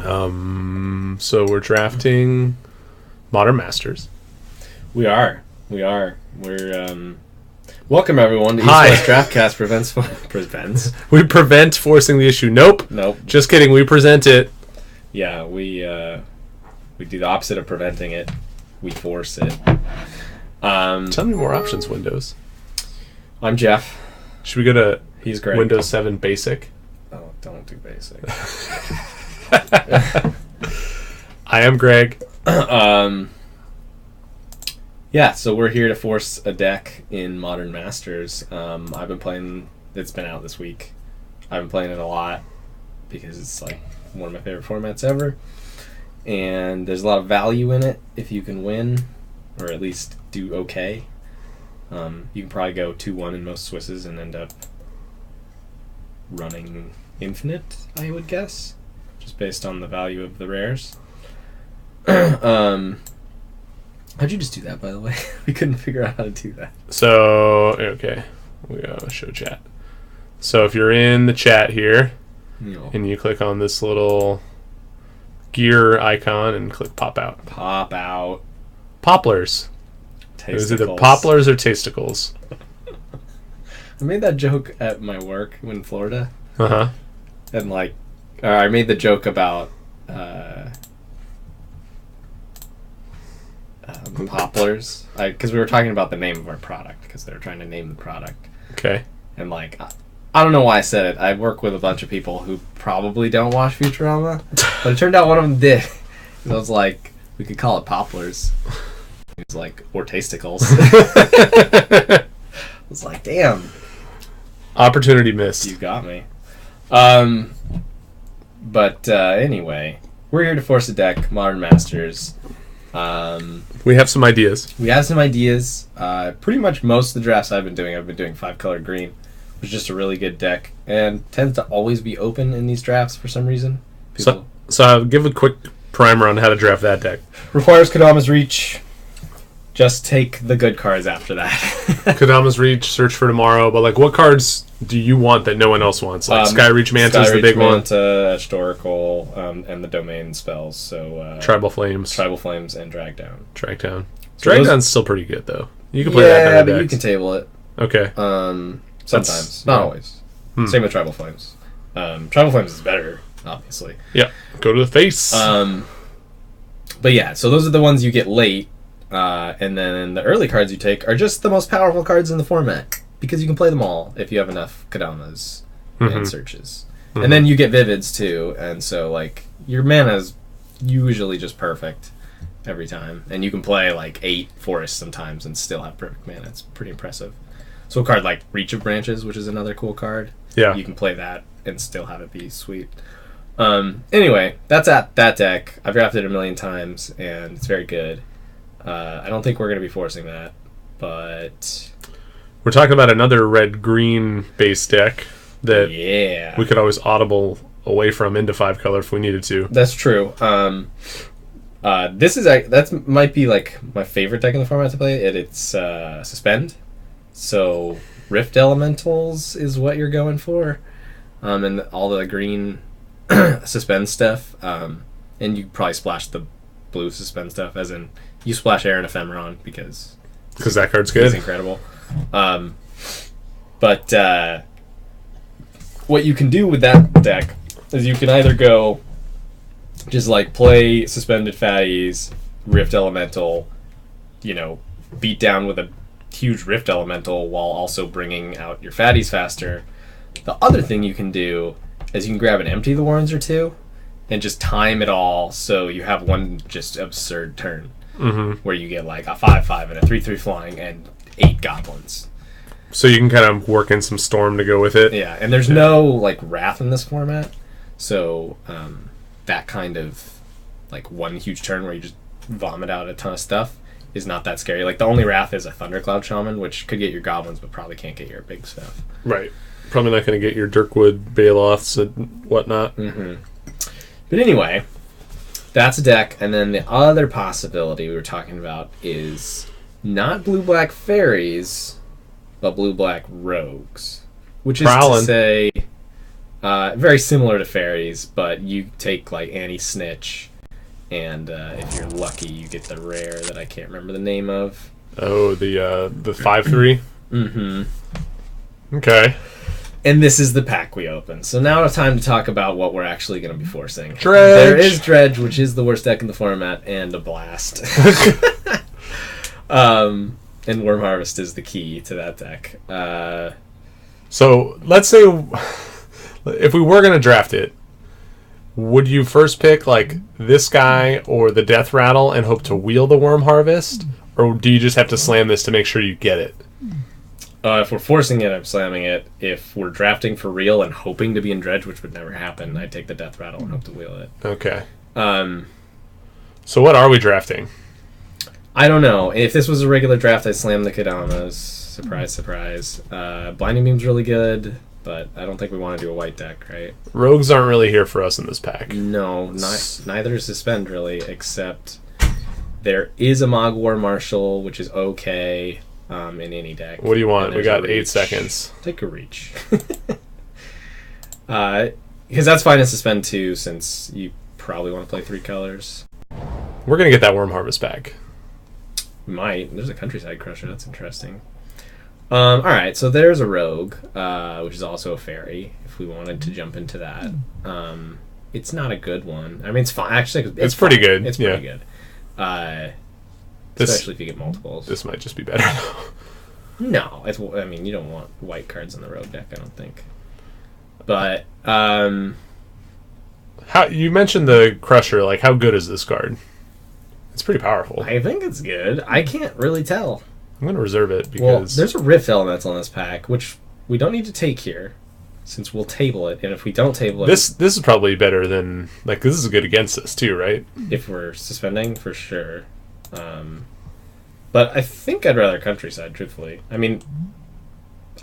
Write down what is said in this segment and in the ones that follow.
So we're drafting Modern Masters. We are. We're welcome everyone to East Hi. West Draftcast prevents. We prevent forcing the issue. Nope. Just kidding. We present it. Yeah, we do the opposite of preventing it. We force it. Tell me more options, Windows. I'm Jeff. Should we go to He's great. Windows 7 Basic? Oh, don't do basic. I am Greg. Yeah, so we're here to force a deck in Modern Masters. I've been playing. It's been out this week. I've been playing it a lot because it's like one of my favorite formats ever. And there's a lot of value in it if you can win, or at least do okay. You can probably go 2-1 in most Swisses and end up running infinite, I would guess, just based on the value of the rares. How'd you just do that, by the way? We couldn't figure out how to do that. So, okay. We gotta show chat. So if you're in the chat here, and you click on this little gear icon and click pop out. Pop out. Poplars. It was either poplars or tasticles. I made that joke at my work in Florida. Uh-huh. And I made the joke about poplars. Because we were talking about the name of our product, because they were trying to name the product. Okay. And I don't know why I said it. I work with a bunch of people who probably don't watch Futurama, but it turned out one of them did. And I was like, we could call it poplars. He was like, or tasticles. I was like, damn. Opportunity missed. You got me. But anyway, we're here to force a deck, Modern Masters. We have some ideas. Pretty much most of the drafts I've been doing 5-color green, which is just a really good deck, and tends to always be open in these drafts for some reason. So I'll give a quick primer on how to draft that deck. Requires Kodama's Reach. Just take the good cards after that. Kodama's Reach, Search for Tomorrow, but what cards do you want that no one else wants? Skyreach Manta is the big one. Historical, and the domain spells. So Tribal Flames, and Drag Down. So Dragdown's still pretty good though. You can play that in other decks. You can table it. Okay. Sometimes, not always. Same with Tribal Flames. Tribal Flames is better, obviously. Yeah. Go to the face. But yeah, so those are the ones you get late. And then the early cards you take are just the most powerful cards in the format, because you can play them all if you have enough Kodamas and searches. And then you get Vivids too, and so your mana is usually just perfect every time, and you can play 8 forests sometimes and still have perfect mana. It's pretty impressive. So a card like Reach of Branches, which is another cool card, you can play that and still have it be sweet. Anyway, that's that deck. I've drafted it a million times and it's very good. I don't think we're going to be forcing that, but we're talking about another red-green base deck that we could always audible away from into 5-color if we needed to. That's true. That might be my favorite deck in the format to play. It's Suspend. So Rift Elementals is what you're going for, and all the green Suspend stuff. And you probably splash the blue Suspend stuff, as in you splash Aaron Ephemeron because that card's good. He's incredible. But what you can do with that deck is you can either go just play Suspended Fatties, Rift Elemental, beat down with a huge Rift Elemental while also bringing out your Fatties faster. The other thing you can do is you can grab an Empty the Warrens or two and just time it all so you have one just absurd turn where you get a 5/5 and a 3/3 flying and 8 goblins. So you can kind of work in some Storm to go with it. Yeah, and there's no Wrath in this format, so that kind of one huge turn where you just vomit out a ton of stuff is not that scary. The only Wrath is a Thundercloud Shaman, which could get your goblins but probably can't get your big stuff. Right. Probably not going to get your Dirkwood Baloths and whatnot. But anyway, that's a deck, and then the other possibility we were talking about is not blue-black fairies, but blue-black rogues. Which is to say, Very similar to fairies, but you take like Annie-Snitch, and if you're lucky, you get the rare that I can't remember the name of. Oh, the 5/3. Mm-hmm. Okay. And this is the pack we opened. So now it's time to talk about what we're actually going to be forcing. Dredge! There is Dredge, which is the worst deck in the format, and a Blast. And Worm Harvest is the key to that deck. So let's say if we were going to draft it, would you first pick like this guy or the Death Rattle and hope to wheel the Worm Harvest? Or do you just have to slam this to make sure you get it? If we're forcing it, I'm slamming it. If we're drafting for real and hoping to be in Dredge, which would never happen, I'd take the Death Rattle and hope to wheel it. Okay. So what are we drafting? I don't know. If this was a regular draft, I'd slam the Kodamas. Surprise, surprise. Blinding Beam's really good, but I don't think we want to do a white deck, right? Rogues aren't really here for us in this pack. No, neither is Suspend, really, except there is a Mogwar Marshal, which is okay in any deck. What do you want? We got 8 seconds. Take a reach. Because that's fine in Suspend, too, since you probably want to play 3 colors. We're going to get that Worm Harvest back. Might. There's a Countryside Crusher. That's interesting. Alright, so there's a Rogue, which is also a fairy, if we wanted to jump into that. It's not a good one. I mean, it's fine. Actually, it's pretty good. It's pretty good. Especially if you get multiples. This might just be better, though. No. I mean, you don't want white cards in the Rogue deck, I don't think. But, how you mentioned the Crusher. Like, how good is this card? It's pretty powerful. I think it's good. I can't really tell. I'm going to reserve it because... there's a Rift Elemental in this pack, which we don't need to take here, since we'll table it. And if we don't table it... This is probably better than... Like, this is good against us, too, right? If we're suspending, for sure. But I think I'd rather Countryside, truthfully. I mean,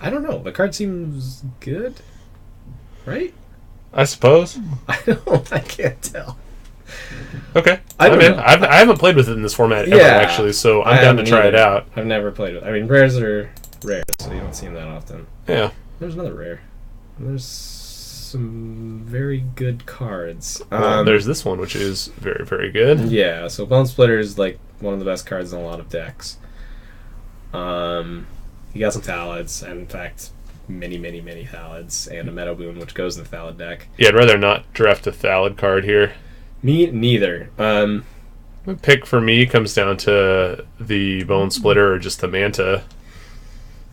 I don't know. The card seems good, right? I suppose. I can't tell. Okay. I haven't played with it in this format ever, actually, so I'm down to try it out. I've never played with it. I mean, rares are rare, so you don't see them that often. Yeah. There's another rare. There's some very good cards. There's this one, which is very, very good. Yeah, so Bone Splitter is like one of the best cards in a lot of decks. You got some Thalids, and in fact, many, many, many Thalids, and a Meadow Boon, which goes in the Thalid deck. Yeah, I'd rather not draft a Thalid card here. Me neither. The pick for me comes down to the Bone Splitter or just the Manta.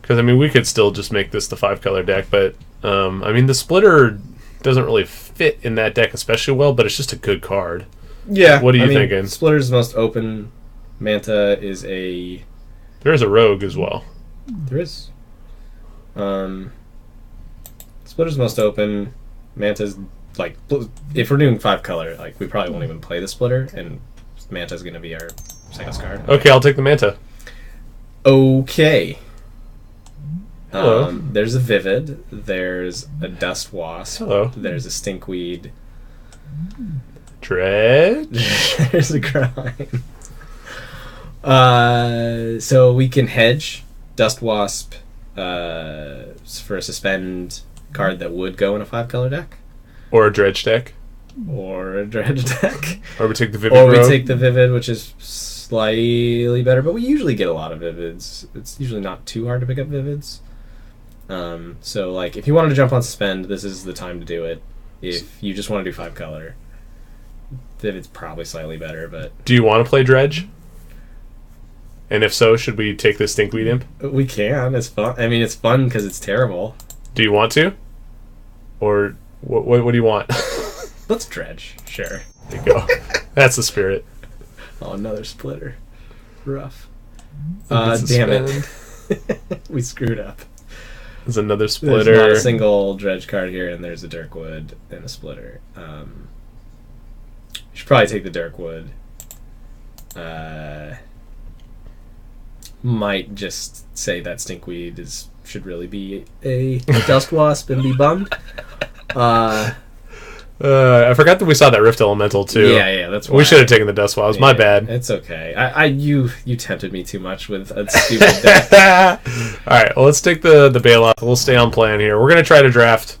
Because, I mean, we could still just make this the 5-color deck, but, I mean, the Splitter doesn't really fit in that deck especially well, but it's just a good card. Yeah. What are you thinking? Splitter's the most open. Manta is a... There's a Rogue as well. There is. Splitter's most open. Manta's... Like, if we're doing 5-color, like, we probably won't even play the Splitter, and Manta's going to be our second card. Okay, I'll take the Manta. Okay. Hello. There's a Vivid. There's a Dust Wasp. Hello. There's a Stinkweed. Dredge. There's a Grind. So we can hedge Dust Wasp for a Suspend card that would go in a 5-color deck. Or a Dredge deck. Or a Dredge deck. Or we take the Vivid. Or we take the Vivid, which is slightly better, but we usually get a lot of Vivids. It's usually not too hard to pick up Vivids. So, like, if you wanted to jump on Suspend, this is the time to do it. If you just want to do 5-color, Vivid's probably slightly better, but... Do you want to play Dredge? And if so, should we take the Stinkweed Imp? We can. It's fun. I mean, it's fun because it's terrible. Do you want to? Or what do you want? Let's Dredge. Sure. There you go. That's the spirit. Oh, another Splitter. Rough. Damn it. We screwed up. There's another Splitter. There's not a single Dredge card here, and there's a Dirkwood and a Splitter. You should probably take the Dirkwood. Might just say that Stinkweed should really be a Dust Wasp and be bummed. I forgot that we saw that Rift Elemental too. Yeah, that's why. We should have taken the Dust Wasp. My bad. It's okay. You tempted me too much with a stupid deck. All right, well, let's take the Bailoff. We'll stay on plan here. We're gonna try to draft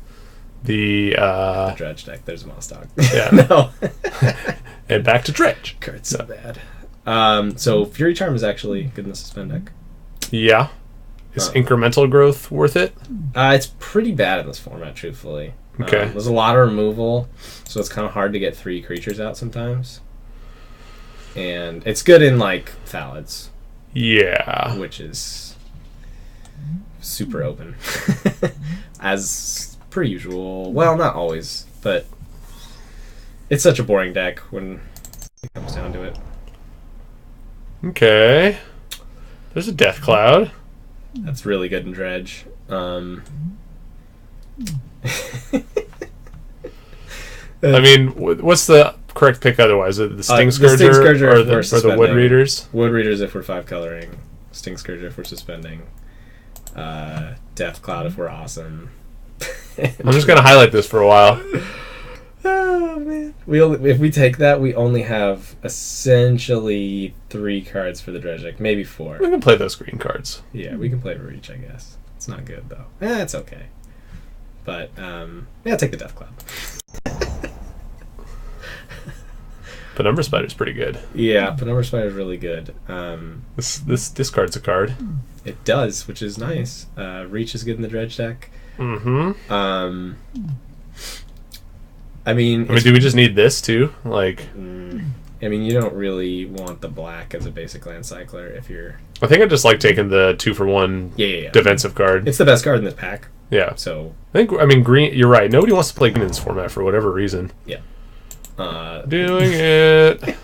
The Dredge deck. There's a mouse dog. Yeah. No. And back to Dredge. Card's so bad. So Fury Charm is actually good in the suspend deck. Yeah. Is incremental growth worth it? It's pretty bad in this format, truthfully. Okay. There's a lot of removal, so it's kind of hard to get 3 creatures out sometimes. And it's good in, like, Thalids. Yeah. Which is super open. As per usual. Well, not always, but it's such a boring deck when it comes down to it. Okay. There's a Death Cloud. That's really good in Dredge. I mean, what's the correct pick otherwise? The Sting Scourger, or the Wood Readers? Wood Readers if we're 5 coloring. Sting Scourger if we're suspending. Death Cloud if we're awesome. I'm just going to highlight this for a while. Oh, man. If we take that, we only have essentially 3 cards for the Dredge deck. Maybe 4. We can play those green cards. Yeah, we can play Reach, I guess. It's not good, though. It's okay. But, yeah, take the Death Cloud. Penumbra Spider's pretty good. Yeah, Penumbra Spider's really good. This discards a card. It does, which is nice. Reach is good in the Dredge deck. Mm-hmm. I mean, do we just need this too? Like, I mean, you don't really want the black as a basic land cycler if you're. I think I just like taking the 2-for-1 defensive card. It's the best card in this pack. Yeah. So I mean, green. You're right. Nobody wants to play green in this format for whatever reason. Yeah. Doing it.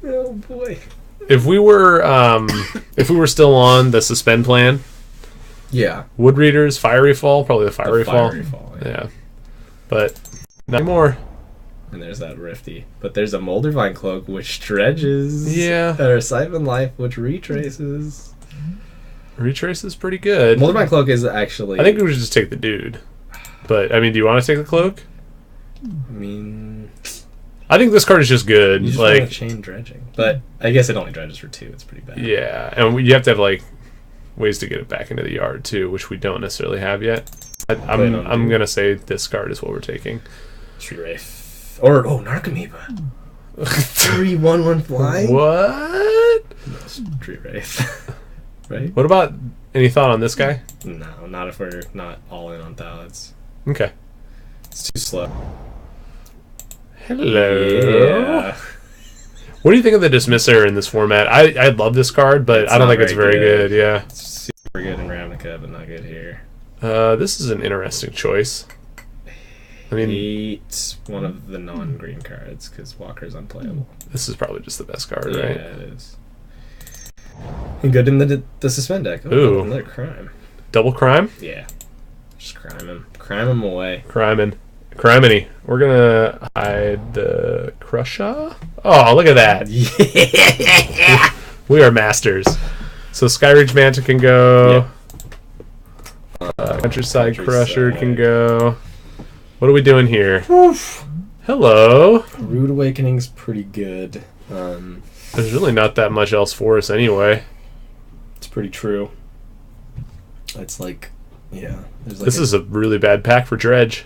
Oh boy. If we were still on the suspend plan. Yeah. Wood Readers, Fiery Fall, probably the Fiery Fall. Yeah. But not anymore. And there's that Rifty. But there's a Moldervine Cloak which dredges. Yeah. Or Siphon Life which retraces. Retrace is pretty good. Moldervine Cloak is actually. I think we should just take the dude. But I mean, do you want to take the cloak? I mean, I think this card is just good. You just like want to chain dredging, but I guess it only dredges for 2. It's pretty bad. Yeah, and you have to have like ways to get it back into the yard too, which we don't necessarily have yet. I'm gonna say this card is what we're taking. Street Wraith or Narcomoeba. 3/1/1 fly. What? No, Street Wraith. Right. What about any thought on this guy? No, not if we're not all in on Thalids. Okay. It's too slow. Hello. Yeah. What do you think of the Dismisser in this format? I love this card, but I don't think it's very good. Yeah. It's super good in Ravnica, but not good here. This is an interesting choice. I mean, 8, one of the non-green cards, because Walker's unplayable. This is probably just the best card, Yeah, right? it is. And good in the suspend deck. Ooh. Another crime. Double crime? Yeah. Just crime him. Crime him away. Criminy. We're gonna hide the Crusher. Oh, look at that. Yeah. We are masters. So Skyreach Manta can go. Countryside Crusher can go. What are we doing here? Oof. Hello. Rude Awakening's pretty good. There's really not that much else for us anyway. It's pretty true. It's like, yeah. This is a really bad pack for Dredge.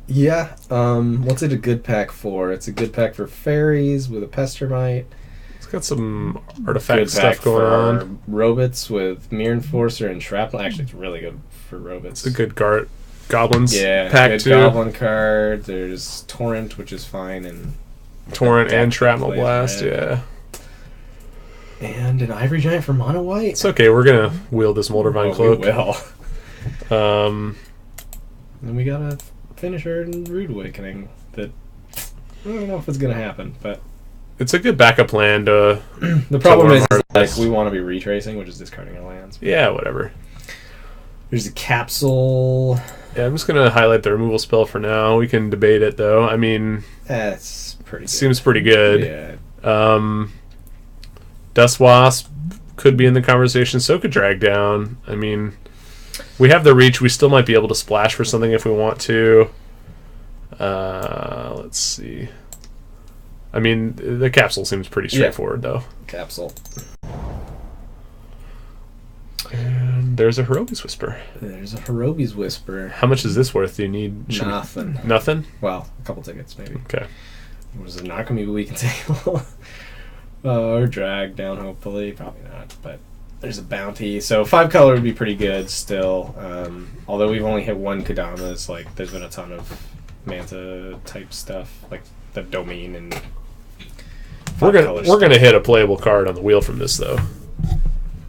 Yeah. What's it a good pack for? It's a good pack for fairies with a Pestermite. It's got some artifact stuff going on. Robots with Mirror Enforcer and Shrapnel. Actually, it's really good for robots. It's a good Goblins pack good too. Goblin card. There's Torrent, which is fine, and Torrent and Shrapnel Blast. Yeah. And an Ivory Giant for mono white. It's okay. We're gonna wield this Moldervine Cloak. We will. And we got a finisher in Rude Awakening that I don't know if it's gonna happen, but it's a good backup land. The problem is like we want to be retracing, which is discarding our lands. Yeah, whatever. There's a capsule. Yeah, I'm just gonna highlight the removal spell for now. We can debate it though. I mean, that's pretty good. Seems pretty good. Yeah. Dust Wasp could be in the conversation. So could Drag Down. I mean, we have the reach. We still might be able to splash for something if we want to. Let's see. I mean, the capsule seems pretty straightforward though. Capsule. And there's a Hirobi's Whisper. There's a Hirobi's Whisper. How much is this worth? Do you need... Nothing. Nothing? Well, a couple tickets, maybe. Okay. It was a Narcomoeba weekend table. Or drag down, hopefully. Probably not, but there's a bounty. So 5 color would be pretty good still. Although we've only hit 1 Kodama's, like, there's been a ton of Manta-type stuff, like the Domain and... We're gonna hit a playable card on the wheel from this, though.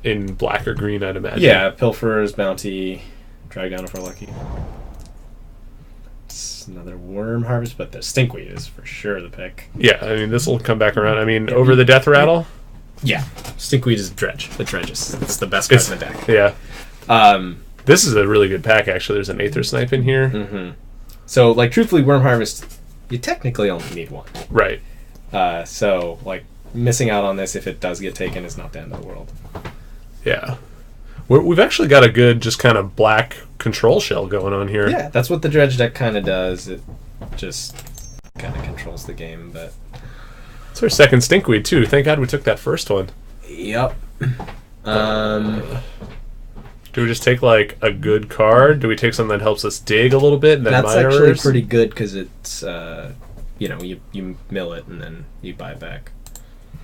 In black or green, I'd imagine. Yeah, Pilferer's Bounty, drag down if we're lucky. It's another Worm Harvest, but the Stinkweed is for sure the pick. Yeah, I mean, this will come back around. I mean, over the Death Rattle? Yeah. Stinkweed is Dredge. The Dredges. It's the best card in the deck. Yeah. This is a really good pack, actually. There's an Aether Snipe in here. Mm-hmm. So, like, truthfully, Worm Harvest, you technically only need 1. Right. So, like, missing out on this if it does get taken is not the end of the world. Yeah. We've actually got a good, just kind of black control shell going on here. Yeah, that's what the Dredge deck kind of does. It just kind of controls the game, but... It's our second Stinkweed, too. Thank God we took that first one. Yep. Do we just take, like, a good card? Do we take something that helps us dig a little bit and then That's mirrors? actually pretty good because it's, you know, you mill it and then you buy it back.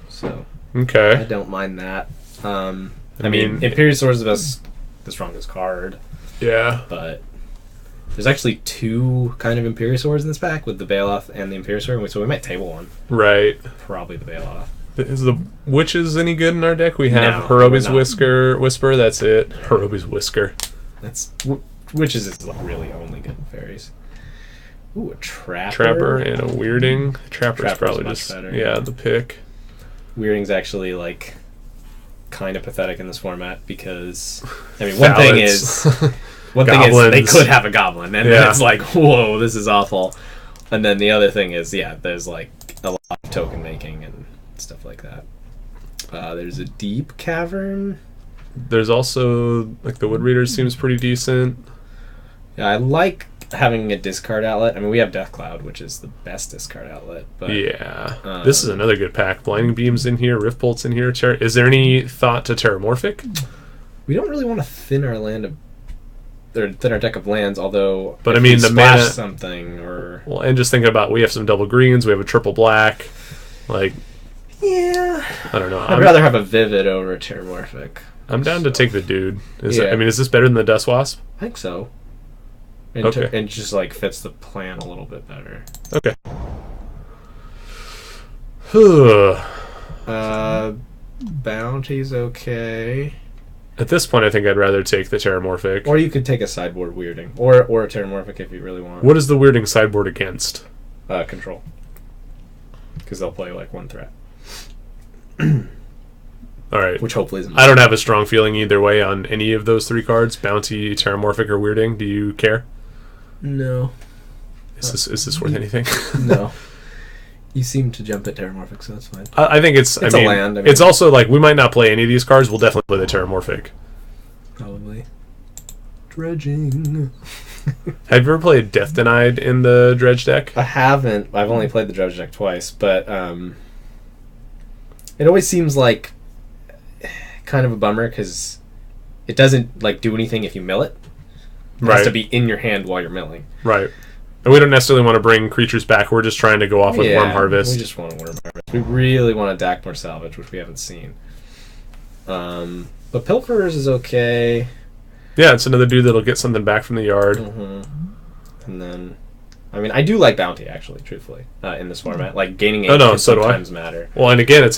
So, okay. I don't mind that. I mean, Imperious Sword is the strongest card. Yeah. But there's actually 2 kind of Imperious Swords in this pack with the Bailoff and the Imperious Sword, so we might table one. Right. Probably the Bailoff. Is the Witches any good in our deck? We have No, Hirobi's we're not. Whisper, that's it. Hirobi's Whisker. That's Witches is really only good in fairies. Ooh, a Trapper. Trapper and a Weirding. Trapper's probably much just better. the pick. Weirding's actually, like, kind of pathetic in this format because, I mean, one thing is they could have a goblin, and it's like, whoa, this is awful. And then the other thing is, there's, like, a lot of token making and stuff like that. There's a Deep Cavern. There's also, like, the Wood Reader seems pretty decent. Yeah, I like having a discard outlet. I mean, we have Death Cloud, which is the best discard outlet. But this is another good pack. Blinding Beam's in here. Rift Bolt's in here. Is there any thought to Terramorphic? We don't really want to thin our deck of lands, although. But if I mean, we the splash mana something or. Well, and just thinking about, we have some double greens. We have a triple black. Like. Yeah. I don't know. I'd rather have a Vivid over a Terramorphic. I'm down to take the dude. Is this better than the Dust Wasp? I think so. And okay. And just, like, fits the plan a little bit better. Okay. Bounty's okay. At this point, I think I'd rather take the Terramorphic. Or you could take a sideboard Weirding. Or a Terramorphic if you really want. What is the Weirding sideboard against? Control. Because they'll play, like, 1 threat. All right. Which hopefully isn't. I don't have a strong feeling either way on any of those 3 cards. Bounty, Terramorphic, or Weirding. Do you care? No. Is this worth anything? No. You seem to jump at Terramorphic, so that's fine. I think it's a land. It's also like, we might not play any of these cards. We'll definitely play the Terramorphic. Probably. Dredging. Have you ever played Death Denied in the Dredge deck? I haven't. I've only played the Dredge deck twice, but it always seems like kind of a bummer because it doesn't, like, do anything if you mill it. It has to be in your hand while you're milling. Right. And we don't necessarily want to bring creatures back. We're just trying to go off with Worm Harvest. We just want Worm Harvest. We really want to Dakmor Salvage, which we haven't seen. But Pilferers is okay. Yeah, it's another dude that'll get something back from the yard. Mm-hmm. And then, I mean, I do like Bounty, actually, truthfully, in this format. Like, gaining 8 can sometimes matter. Well, and again, it's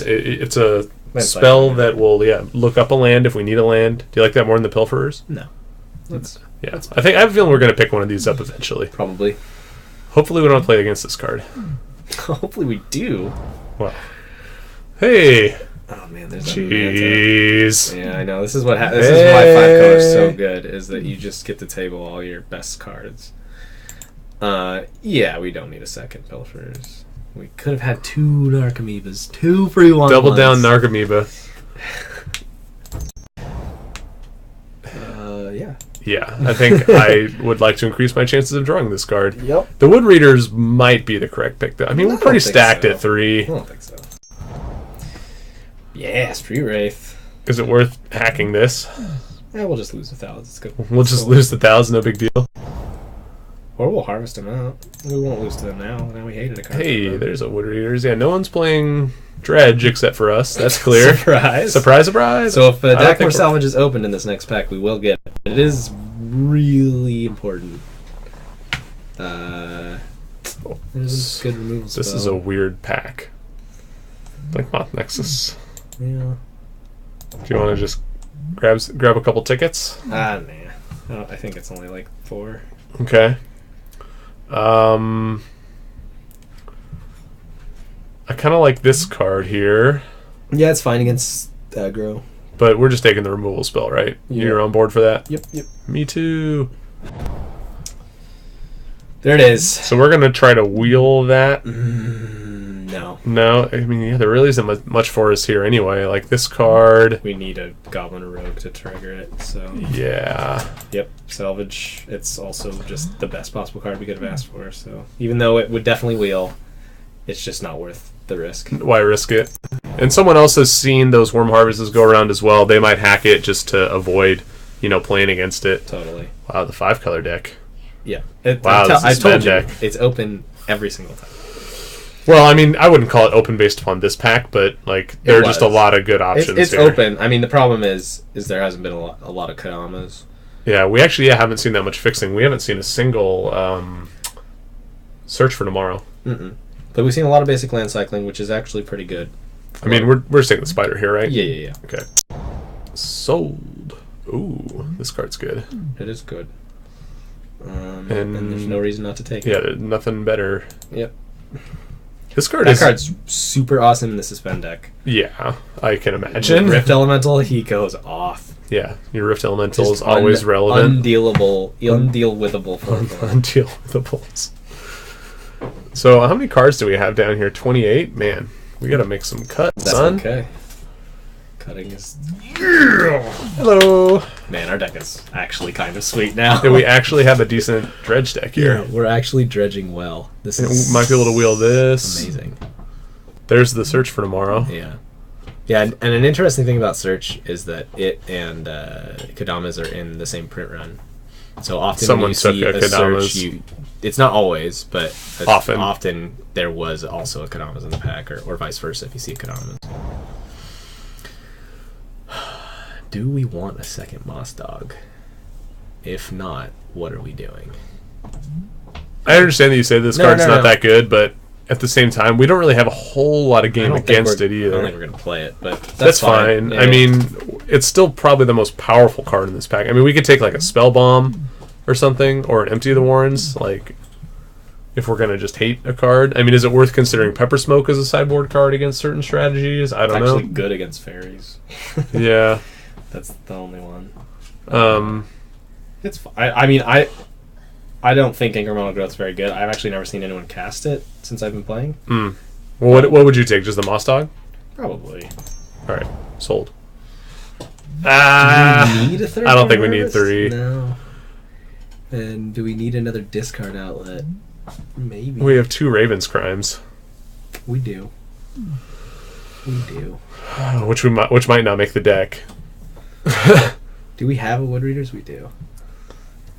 a spell that will look up a land if we need a land. Do you like that more than the Pilferers? No. That's I have a feeling we're going to pick one of these up eventually. Probably. Hopefully we don't play against this card. Hopefully we do. Well. Hey. Oh man, there's jeez. Yeah, I know. This is what this is why 5 color is so good, is that you just get to table all your best cards. Yeah, we don't need a second Pilfers. We could have had 2 Narcomoebas. 2 free ones. Double down Narcomoeba. Yeah. Yeah, I think I would like to increase my chances of drawing this card. Yep. The Wood Readers might be the correct pick, though. I mean, we're pretty stacked at 3. I don't think so. Yeah, Street Wraith. Is it worth hacking this? We'll just lose 1,000. It's good. We'll just lose the 1,000, no big deal. Or we'll harvest them out. We won't lose to them now. Now we hated a card. Hey, there's a Wood Eaters. Yeah, no one's playing Dredge except for us. That's clear. Surprise. Surprise, surprise. So if Dakmor Salvage is opened in this next pack, we will get it. It is really important. There's a good removal spell. This is a weird pack. Like Moth Nexus. Yeah. Do you want to just grab a couple tickets? Nah. I think it's only like 4. Okay. I kind of like this card here. Yeah, it's fine against aggro. But we're just taking the removal spell, right? Yep. You're on board for that? Yep. Me too. There it is. So we're going to try to wheel that. No. No? I mean, yeah, there really isn't much for us here anyway. Like this card. We need a Goblin or Rogue to trigger it, so... Yeah. Yep, Salvage. It's also just the best possible card we could have asked for, so... Even though it would definitely wheel, it's just not worth the risk. Why risk it? And someone else has seen those Worm Harvests go around as well. They might hack it just to avoid, playing against it. Totally. Wow, the 5-color deck. Yeah. Wow, I told you, deck. it's open every single time. Well, I mean, I wouldn't call it open based upon this pack, but there are just a lot of good options. It's here. open. I mean, the problem is there hasn't been a lot of Kadamas. Yeah, we actually haven't seen that much fixing. We haven't seen a single Search for Tomorrow. But we've seen a lot of basic land cycling, which is actually pretty good. I mean, we're just taking the Spider here, right? Yeah. Okay. Sold. Ooh, this card's good. It is good. And there's no reason not to take it. Yeah, nothing better. Yep. This card card's super awesome in the Suspend deck. Yeah, I can imagine. Rift Elemental, he goes off. Yeah, your Rift Elemental is always relevant. Undealable formula. Undealables. So, how many cards do we have down here? 28? Man, we gotta make some cuts, That's son. okay. Cutting is... Hello! Man, our deck is actually kind of sweet now. Do we actually have a decent Dredge deck here? Yeah, we're actually dredging well. This is... Might be able to wheel this. Amazing. There's the Search for Tomorrow. Yeah. Yeah, and an interesting thing about Search is that it and Kadamas are in the same print run. So often Someone when you took see a a Kadamas. Search, it's not always, but Often there was also a Kadamas in the pack, or vice versa if you see a Kadamas. Do we want a second Moss Dog? If not, what are we doing? I understand that you say this card's not that good, but at the same time, we don't really have a whole lot of game against it either. I don't think we're going to play it, but that's fine. Yeah. I mean, it's still probably the most powerful card in this pack. I mean, we could take like a Spell Bomb or something, or an Empty of the Warrens, like, if we're going to just hate a card. I mean, is it worth considering Pepper Smoke as a sideboard card against certain strategies? I don't know. It's actually good against fairies. Yeah. That's the only one. It's fine. I mean, I don't think Incremental Growth's very good. I've actually never seen anyone cast it since I've been playing. Well, what would you take? Just the Moss Dog? Probably. All right, sold. Do we need a third? I don't think we need 3. No. And do we need another discard outlet? Maybe. We have 2 Raven's Crimes. We do. Which might not make the deck. Do we have a Wood Readers? We do.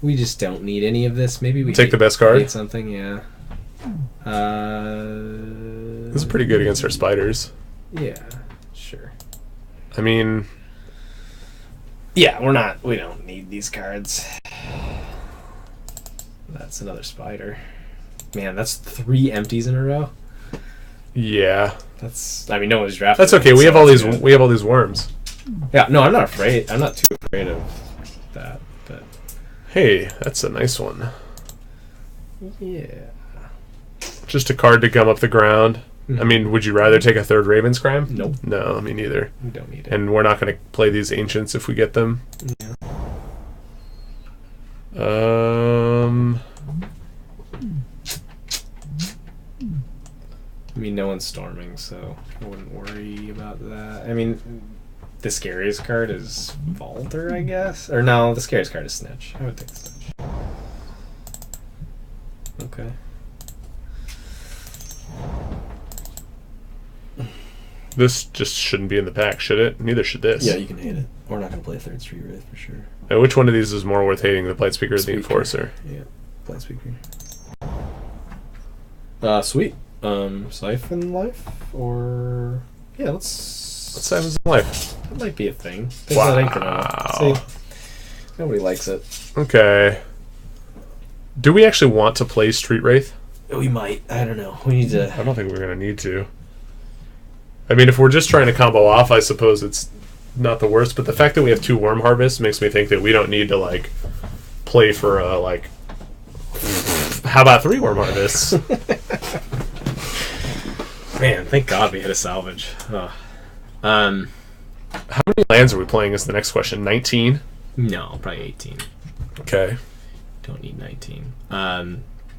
We just don't need any of this. Maybe we take the best card. Something, yeah. This is pretty good against our spiders. Yeah, sure. I mean, yeah, we don't need these cards. That's another spider. Man, that's 3 empties in a row. Yeah. I mean, no one's drafted. That's okay. We have all these worms. Yeah, no, I'm not afraid. I'm not too afraid of that, but hey, that's a nice one. Yeah. Just a card to gum up the ground. I mean, would you rather take a 3rd Raven's Crime? Nope. No, me neither. We don't need it. And we're not going to play these Ancients if we get them. Yeah. I mean, no one's storming, so I wouldn't worry about that. I mean, the scariest card is Vaulter, I guess? Or no, the scariest card is Snitch. I would take Snitch. Okay. This just shouldn't be in the pack, should it? Neither should this. Yeah, you can hate it. We're not going to play a third Street Wraith for sure. And which one of these is more worth hating, the Blight Speaker or the Speaker. Enforcer? Yeah, Blight Speaker. Sweet. Siphon Life? Or... Yeah, let's Siphon's Life. That might be a thing. Wow. That incremental. See? Nobody likes it. Okay. Do we actually want to play Street Wraith? We might. I don't know. We need to... I don't think we're going to need to. I mean, if we're just trying to combo off, I suppose it's not the worst. But the fact that we have 2 Worm Harvests makes me think that we don't need to, like, play for, how about 3 Worm Harvests? Man, thank God we hit a salvage. Oh. How many lands are we playing is the next question. 19? No, probably 18. Okay. Don't need 19.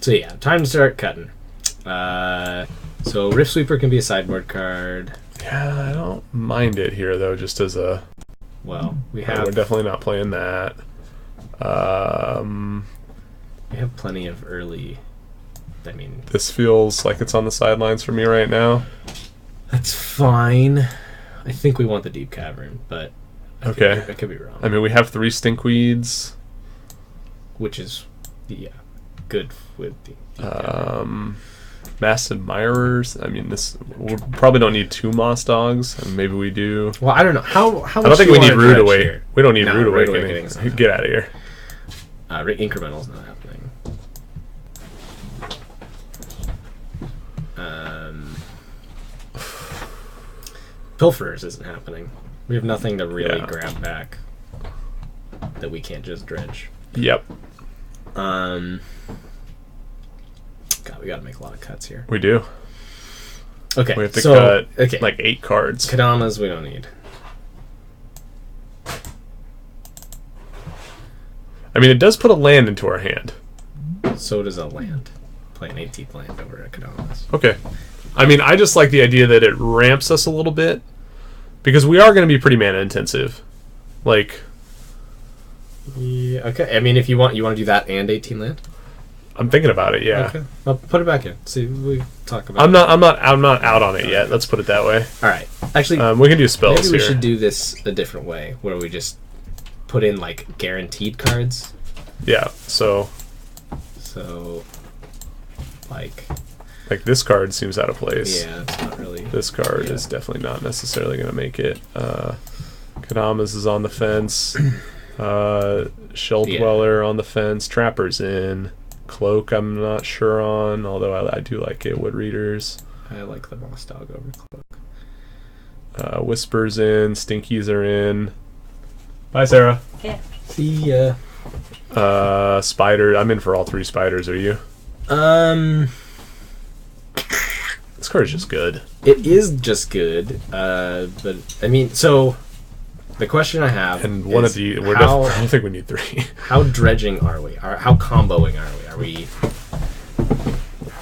So yeah, time to start cutting. So Rift Sweeper can be a sideboard card. Yeah, I don't mind it here, though, just as a... Well, we We're have definitely not playing that. we have plenty of early. I mean, This feels like it's on the sidelines for me right now. that's fine. I think we want the Deep Cavern, but I could be wrong. I mean, we have 3 Stinkweeds. Which is good with the Deep Cavern. Mass Admirers. I mean, we probably don't need 2 Moss Dogs, and maybe we do. Well, I don't know how much. I don't think do we you need wanna Rude dredge Awakening. here? We don't need No, Rude Rude Awakening. Awakening's not Get out of here. Incremental's not happening. Pilferers isn't happening. We have nothing to really grab back that we can't just dredge. Yep, God, we gotta make a lot of cuts here. we do. Okay, We have to so, cut like 8 cards. Kadamas we don't need. I mean, it does put a land into our hand. So does a land. Play an 18th land over at Kadamas. Okay. I mean, I just like the idea that it ramps us a little bit, because we are going to be pretty mana intensive. Like, Yeah, okay. I mean, if you want to do that and 18 land. I'm thinking about it. Yeah. Okay. I'll put it back in. See, we talk about. I'm not out on it yet. Let's put it that way. All right. Actually, We can do spells maybe we here. should do this a different way, where we just put in like guaranteed cards. Yeah. So Like this card seems out of place. yeah, it's not really. This card is definitely not necessarily going to make it. Kadamas is on the fence. Shell Dweller on the fence. Trapper's in. Cloak I'm not sure on, although I do like it. Wood Readers. I like the Moss Dog over Cloak. Whispers in. Stinkies are in. Bye, Sarah. Yeah. See ya. Spider. I'm in for all 3 spiders. Are you? This card is just good. It is just good, but I mean, so the question I have And one is of the I don't think we need 3. how dredging are we? How comboing are we?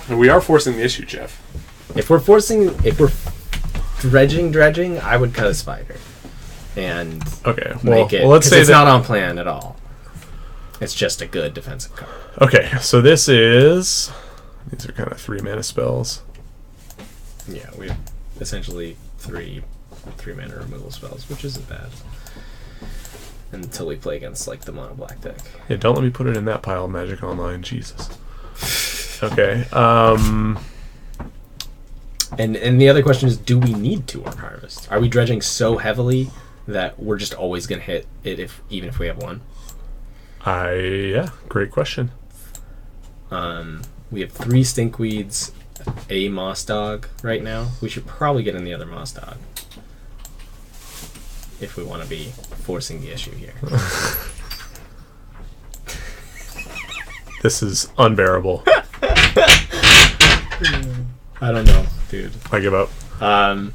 Are we? We are forcing the issue, Jeff. If we're dredging, I would cut a spider and Okay. Well, make it. let's say it's that. not on plan at all. It's just a good defensive card. Okay, so this is. These are kind of 3 mana spells. Yeah, we have essentially three mana removal spells, which isn't bad. Until we play against like the mono black deck. Yeah, don't let me put it in that pile of Magic Online. Jesus. Okay. And the other question is, do we need 2 Worm Harvest? Are we dredging so heavily that we're just always gonna hit it even if we have 1? Yeah, great question. We have 3 Stinkweeds, a Moss Dog right now. We should probably get in the other Moss Dog if we want to be forcing the issue here. This is unbearable. I don't know, dude. I give up. Um,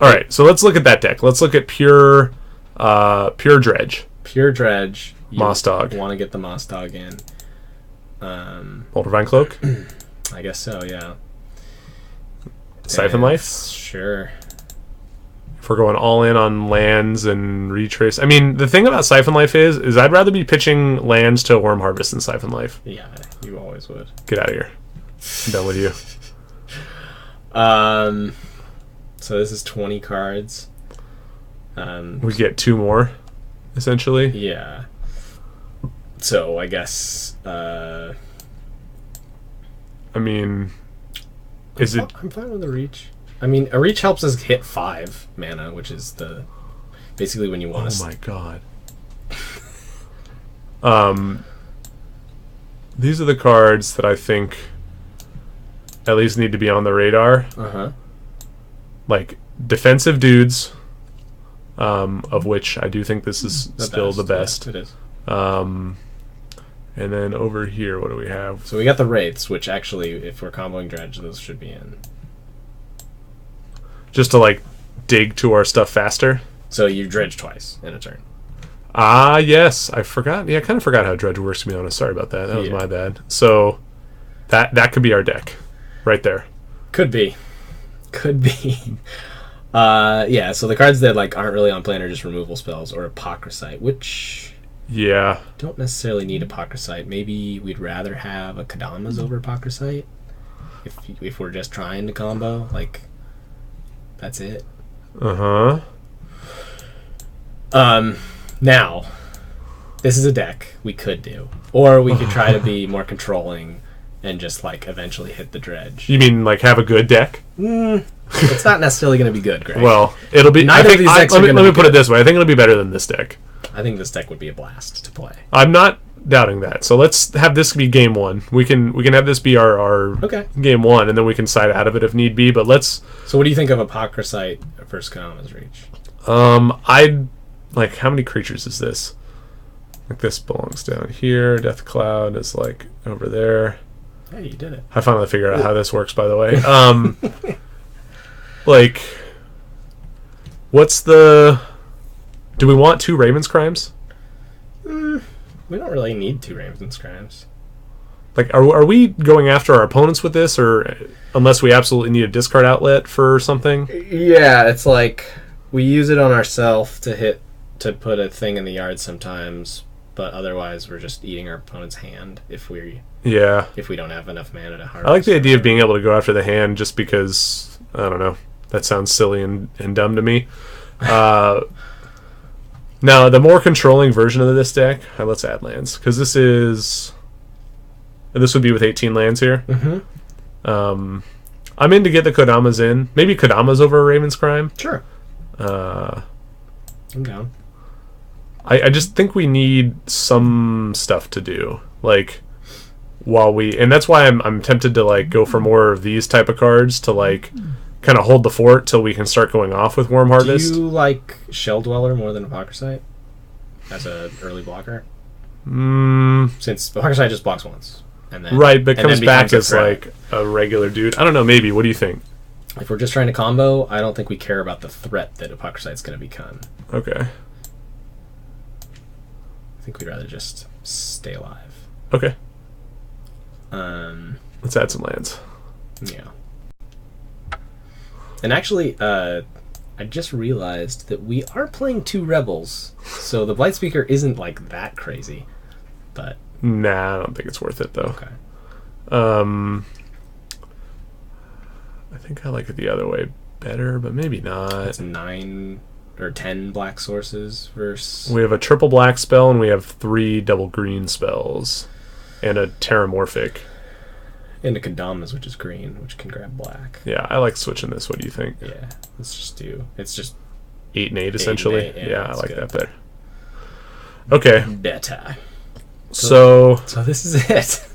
All right, so let's look at that deck. Let's look at pure Dredge. Pure Dredge. Moss Dog. Want to get the Moss Dog in. Bouldervine Cloak. I guess so, yeah. Siphon And Life. Sure. If we're going all in on lands and retrace. I mean, the thing about Siphon Life is I'd rather be pitching lands to Worm Harvest than Siphon Life. Yeah, you always would. Get out of here. I'm done with you. So this is 20 cards. We get 2 more, essentially. Yeah. So I guess. I mean, is it? I'm fine with a reach. I mean, a reach helps us hit 5 mana, which is the basically when you want to. Oh my god. These are the cards that I think at least need to be on the radar. Like defensive dudes, of which I do think this is still the best. Yeah, it is. And then over here, what do we have? So we got the Wraiths, which actually, if we're comboing Dredge, those should be in. Just to like dig to our stuff faster. So you Dredge twice in a turn. Ah, yes. I forgot. Yeah, I kind of forgot how Dredge works, to be honest. Sorry about that. That was my bad. So that could be our deck right there. Could be. Yeah, so the cards that like aren't really on plane are just removal spells or Apocryphite, which don't necessarily need Apocryphite. Maybe we'd rather have a Kadamas over Apocryphite if we're just trying to combo. Like, that's it. Now, this is a deck we could do, or we could try to be more controlling and just like eventually hit the Dredge. You mean like have a good deck? It's not necessarily going to be good, Greg. Well, it'll be. Neither of these decks let me put good. it this way. I think it'll be better than this deck. I think this deck would be a blast to play. I'm not doubting that. So let's have this be game 1. We can have this be our game 1, and then we can side out of it if need be. But let's. So what do you think of Apocryphite versus Kadama's Reach? I like how many creatures is this? Like this belongs down here. Death Cloud is like over there. Hey, you did it. I finally figured out how this works, by the way. Like, what's the? Do we want 2 Raven's Crimes? We don't really need 2 Raven's Crimes. Like, are we going after our opponents with this, or unless we absolutely need a discard outlet for something? Yeah, it's like we use it on ourselves to put a thing in the yard sometimes, but otherwise we're just eating our opponent's hand if we don't have enough mana to harvest. I like the idea of being able to go after the hand just because, I don't know, that sounds silly and dumb to me. Now, the more controlling version of this deck, let's add lands, because this would be with 18 lands here. I'm in to get the Kodamas in. Maybe Kodamas over a Raven's Crime. Sure. I'm down. I just think we need some stuff to do. Like, and that's why I'm tempted to like go for more of these type of cards to like kind of hold the fort till we can start going off with Worm Harvest. Do you like Shell Dweller more than Apocryphite as an early blocker? Since Apocryphite just blocks once. And then, right, but comes back as like a regular dude. I don't know, maybe. What do you think? If we're just trying to combo, I don't think we care about the threat that Apocryphite's going to become. Okay. I think we'd rather just stay alive. Okay. Let's add some lands. Yeah. And actually, I just realized that we are playing 2 Rebels, so the Blightspeaker isn't like that crazy, but... Nah, I don't think it's worth it, though. Okay. I think I like it the other way better, but maybe not. It's 9 or 10 black sources versus... We have a triple black spell, and we have 3 double green spells, and a Terramorphic. And a Kadamas, which is green, which can grab black. Yeah, I like switching this. What do you think? Yeah, let's just do... It's just... 8 and 8, essentially? 8 and 8, yeah, I like good. that better. Okay. Better. So this is it.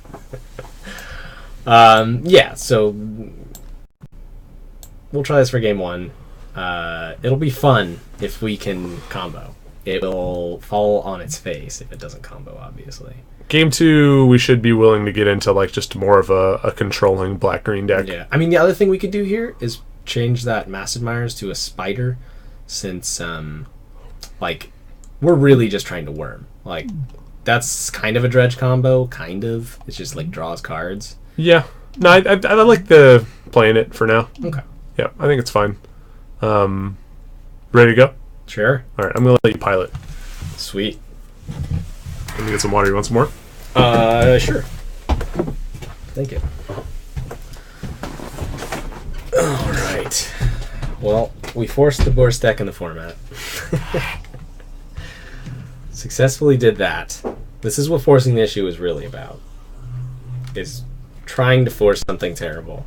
Yeah, so... We'll try this for game 1. It'll be fun if we can combo. It will fall on its face if it doesn't combo, obviously. Game 2, we should be willing to get into like just more of a controlling black-green deck. Yeah, I mean, the other thing we could do here is change that Mass Admirers to a Spider, since, like, we're really just trying to worm. Like, that's kind of a Dredge combo, kind of. It's just, like, draws cards. Yeah. No, I like the playing it for now. Okay. Yeah, I think it's fine. Ready to go? Sure. All right, I'm going to let you pilot. Sweet. Let me get some water. You want some more? Sure. Thank you. All right. Well, we forced the Boris deck in the format. Successfully did that. This is what forcing the issue is really about. Is trying to force something terrible.